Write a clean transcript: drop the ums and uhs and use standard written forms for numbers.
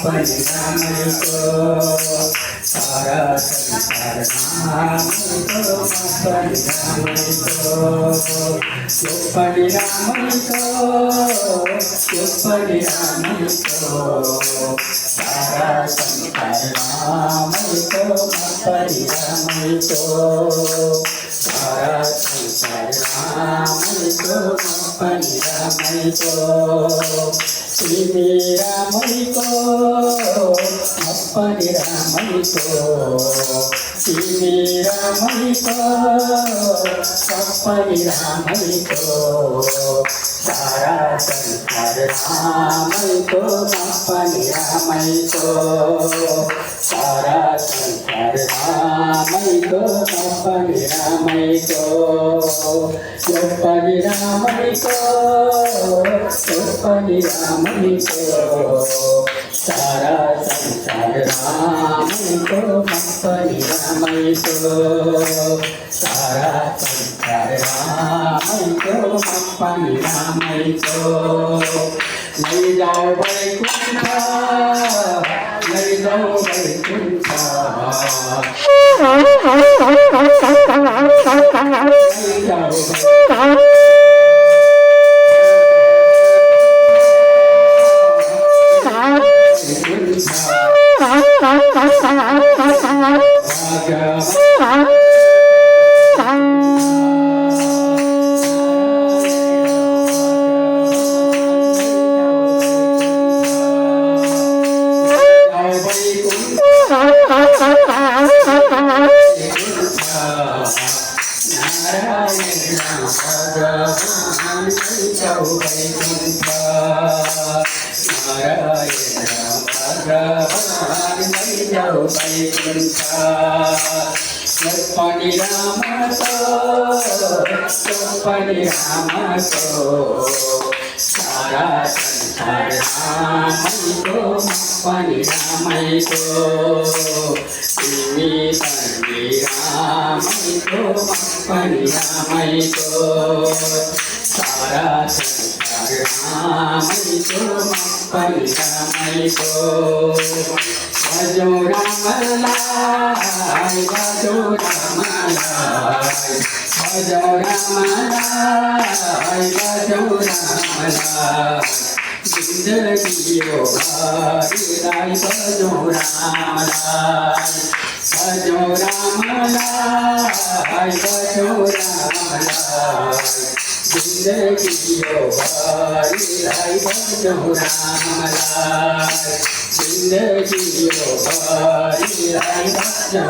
परिणामैको सारा संसार नामैको परिणामैको यो परिणामैको सारा संसार नामैको परिणामैको सारा संसार नामैको परिणामैको तिमी रामैको परिणामैको तिमी रामैको परिणामैको सारा संसार रामैको परिणामैको सारा संसार रामैको परिणामैको यो परिणामैको सारा संसार रामैको परिणामैको सारा संसार रामैको परिणामैको लैजाऊ वैकुण्ठ लैजाऊ वैकुण्ठ सारा संसार रामैको परिणामैको तिमी पनि रामैको परिणामैको सारा संसार रामैको परिणामैको भजौ रामलाई भजौ रामलाई भजौ रामलाई भजौ रामलाई जिन्दगी यो भरिलाई भजौ रामलाई भजौ रामलाई भजौ रामलाई जिन्दगी यो भरिलाई भजौ रामलाई जिन्दगी यो भरिलाई भजौ